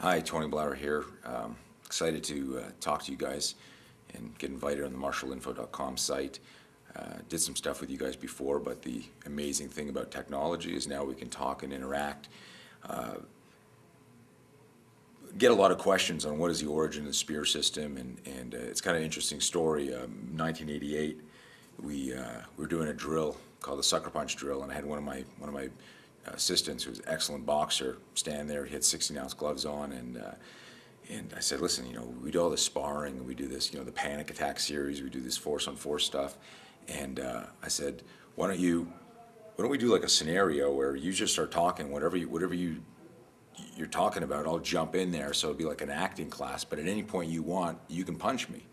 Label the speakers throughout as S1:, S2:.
S1: Hi, Tony Blauer here. Excited to talk to you guys and get invited on the marshalinfo.com site. Did some stuff with you guys before, but the amazing thing about technology is now we can talk and interact. Get a lot of questions on what is the origin of the spear system, and it's kind of an interesting story. 1988, we were doing a drill called the sucker punch drill, and I had one of my assistants, who was an excellent boxer, stand there. He had 16-ounce gloves on, and I said, listen, we do all this sparring, and we do this, the panic attack series, we do this force-on-force stuff, and I said, why don't we do like a scenario where you just start talking, whatever you're talking about, I'll jump in there, so it'll be like an acting class, but at any point you want, you can punch me.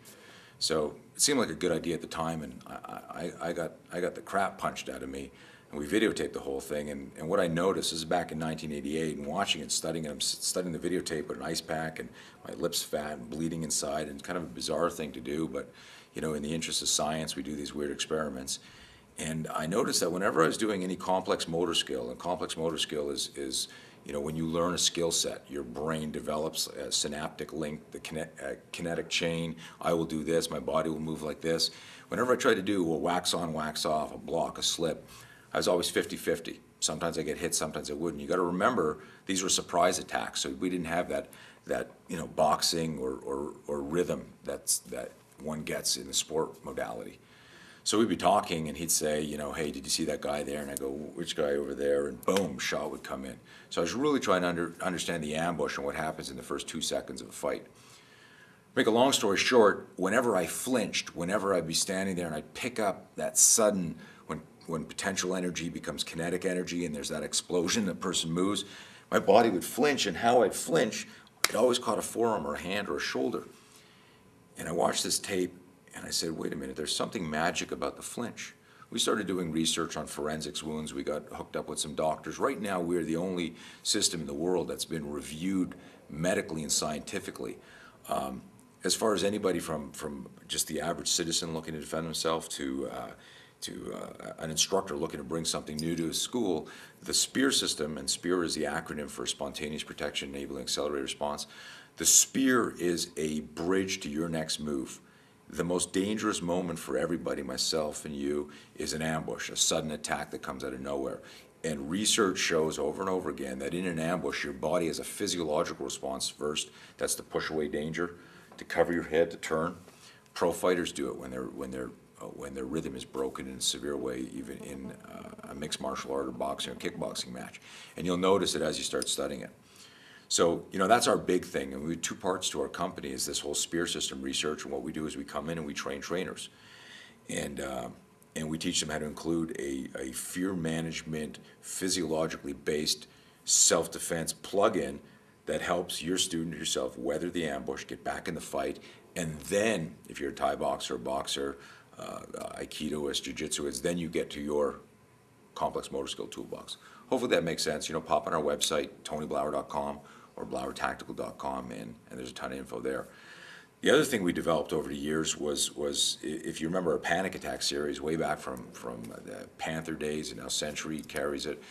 S1: So it seemed like a good idea at the time, and I got the crap punched out of me. And we videotaped the whole thing, and what I noticed, this is back in 1988, and watching it, studying it, I'm studying the videotape with an ice pack, and my lips fat and bleeding inside, and kind of a bizarre thing to do, but in the interest of science, we do these weird experiments. And I noticed that whenever I was doing any complex motor skill, and complex motor skill is when you learn a skill set, your brain develops a synaptic link, the kinetic chain. I will do this, my body will move like this. Whenever I tried to do a wax on, wax off, a block, a slip, I was always 50-50. Sometimes I get hit, sometimes I wouldn't. You got to remember, these were surprise attacks, so we didn't have that boxing or rhythm that one gets in the sport modality. So we'd be talking, and he'd say, hey, did you see that guy there? And I go, which guy over there? And boom, shot would come in. So I was really trying to understand the ambush and what happens in the first 2 seconds of a fight. Make a long story short, whenever I flinched, whenever I'd be standing there and I'd pick up that sudden, when potential energy becomes kinetic energy and there's that explosion, the person moves, my body would flinch, and how I'd flinch, it always caught a forearm or a hand or a shoulder. And I watched this tape, and I said, wait a minute, there's something magic about the flinch. We started doing research on forensics wounds. We got hooked up with some doctors. Right now, we're the only system in the world that's been reviewed medically and scientifically. As far as anybody from just the average citizen looking to defend himself to an instructor looking to bring something new to his school, the SPEAR system, and SPEAR is the acronym for Spontaneous Protection Enabling Accelerated Response. The SPEAR is a bridge to your next move. The most dangerous moment for everybody, myself and you, is an ambush, a sudden attack that comes out of nowhere. And research shows over and over again that in an ambush, your body has a physiological response first. That's to push away danger, to cover your head, to turn. Pro fighters do it when their rhythm is broken in a severe way, even in a mixed martial art or boxing or kickboxing match. And you'll notice it as you start studying it. So, that's our big thing. And we have 2 parts to our company, is this whole SPEAR system research. And what we do is we come in and we train trainers. And we teach them how to include a fear management, physiologically based self-defense plug-in that helps your student or yourself weather the ambush, get back in the fight. And then, if you're a Thai boxer, boxer, Aikido is, Jiu-Jitsu is, then you get to your complex motor skill toolbox. Hopefully that makes sense. Pop on our website, tonyblauer.com or blauertactical.com, and there's a ton of info there. The other thing we developed over the years was if you remember our panic attack series way back from the Panther days, and now Century carries it,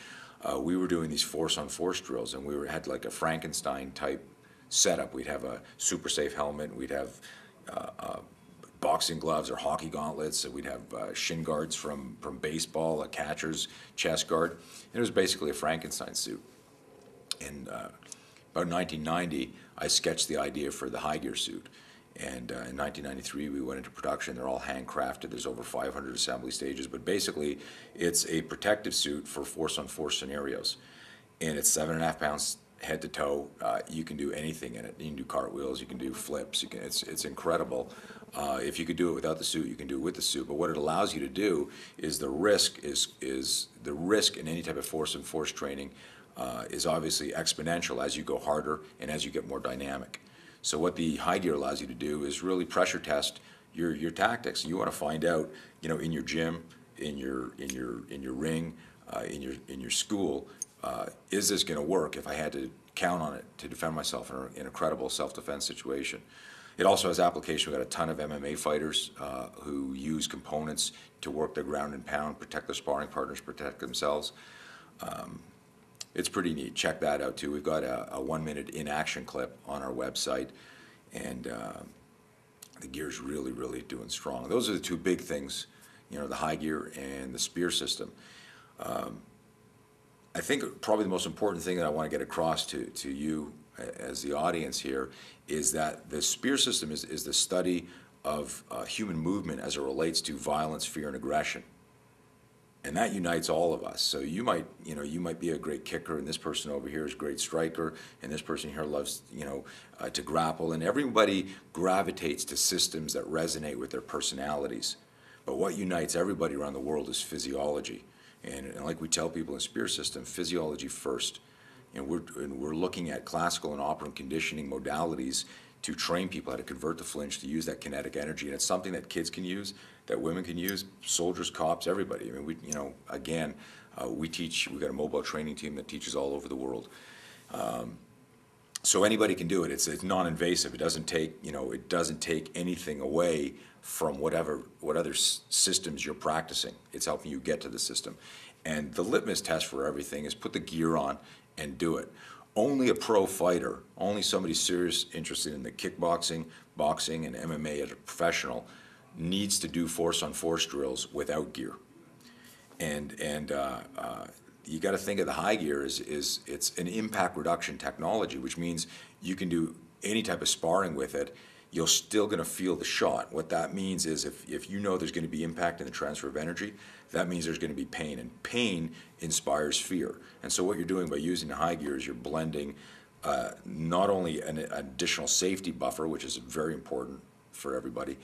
S1: we were doing these force-on-force drills, and we had like a Frankenstein type setup. We'd have a super safe helmet, we'd have boxing gloves or hockey gauntlets, and we'd have shin guards from baseball, a catcher's chest guard, and it was basically a Frankenstein suit. And about 1990, I sketched the idea for the high gear suit, and in 1993 we went into production. They're all handcrafted. There's over 500 assembly stages, but basically it's a protective suit for force-on-force scenarios, and it's 7.5 pounds head to toe. You can do anything in it. You can do cartwheels, you can do flips, it's incredible. If you could do it without the suit, you can do it with the suit. But what it allows you to do is the risk in any type of force-on-force training is obviously exponential as you go harder and as you get more dynamic. So what the high gear allows you to do is really pressure test your tactics. You want to find out, in your gym, in your ring, in your school, is this going to work if I had to count on it to defend myself in a credible self-defense situation? It also has application. We've got a ton of MMA fighters who use components to work their ground and pound, protect their sparring partners, protect themselves. It's pretty neat. Check that out too. We've got a 1-minute in-action clip on our website, and the gear's really, really doing strong. Those are the two big things, the high gear and the spear system. I think probably the most important thing that I want to get across to you as the audience here is that the spear system is the study of human movement as it relates to violence, fear, and aggression. And that unites all of us. So you might be a great kicker, and this person over here is a great striker, and this person here loves, to grapple, and everybody gravitates to systems that resonate with their personalities. But what unites everybody around the world is physiology. And like we tell people in Spear System, physiology first. And we're looking at classical and operant conditioning modalities to train people how to convert the flinch, to use that kinetic energy. And it's something that kids can use, that women can use, soldiers, cops, everybody. I mean, we teach, we've got a mobile training team that teaches all over the world. So anybody can do it. It's non-invasive. It doesn't take anything away from what other systems you're practicing. It's helping you get to the system. And the litmus test for everything is put the gear on and do it. Only a pro fighter, only somebody serious interested in the kickboxing, boxing, and MMA as a professional needs to do force-on-force drills without gear. And you got to think of the high gear it's an impact reduction technology, which means you can do any type of sparring with it. You're still going to feel the shot. What that means is if you know there's going to be impact in the transfer of energy, that means there's going to be pain, and pain inspires fear. And so what you're doing by using the high gear is you're blending not only an additional safety buffer, which is very important for everybody,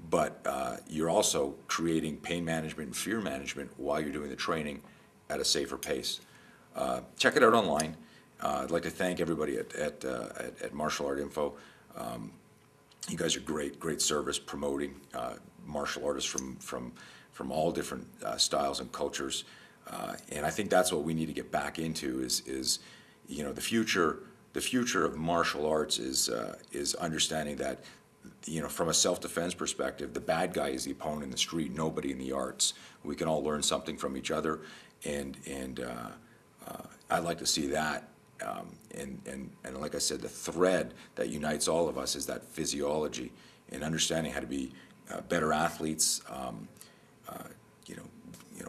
S1: but you're also creating pain management and fear management while you're doing the training at a safer pace. Check it out online. I'd like to thank everybody at Martial Art Info. You guys are great service promoting martial artists from all different styles and cultures, and I think that's what we need to get back into. Is the future of martial arts is understanding that from a self-defense perspective, the bad guy is the opponent in the street, nobody in the arts. We can all learn something from each other, and I'd like to see that. And like I said, the thread that unites all of us is that physiology and understanding how to be better athletes,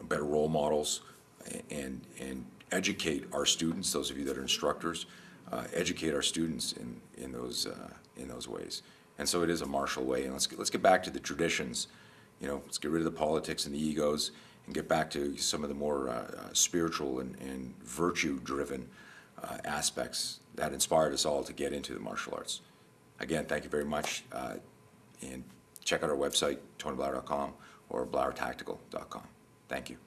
S1: better role models, and educate our students. Those of you that are instructors, educate our students in those ways. And so it is a martial way. And let's get back to the traditions. Let's get rid of the politics and the egos, and get back to some of the more spiritual and virtue-driven aspects that inspired us all to get into the martial arts. Again, thank you very much, and check out our website, TonyBlauer.com or BlauerTactical.com. Thank you.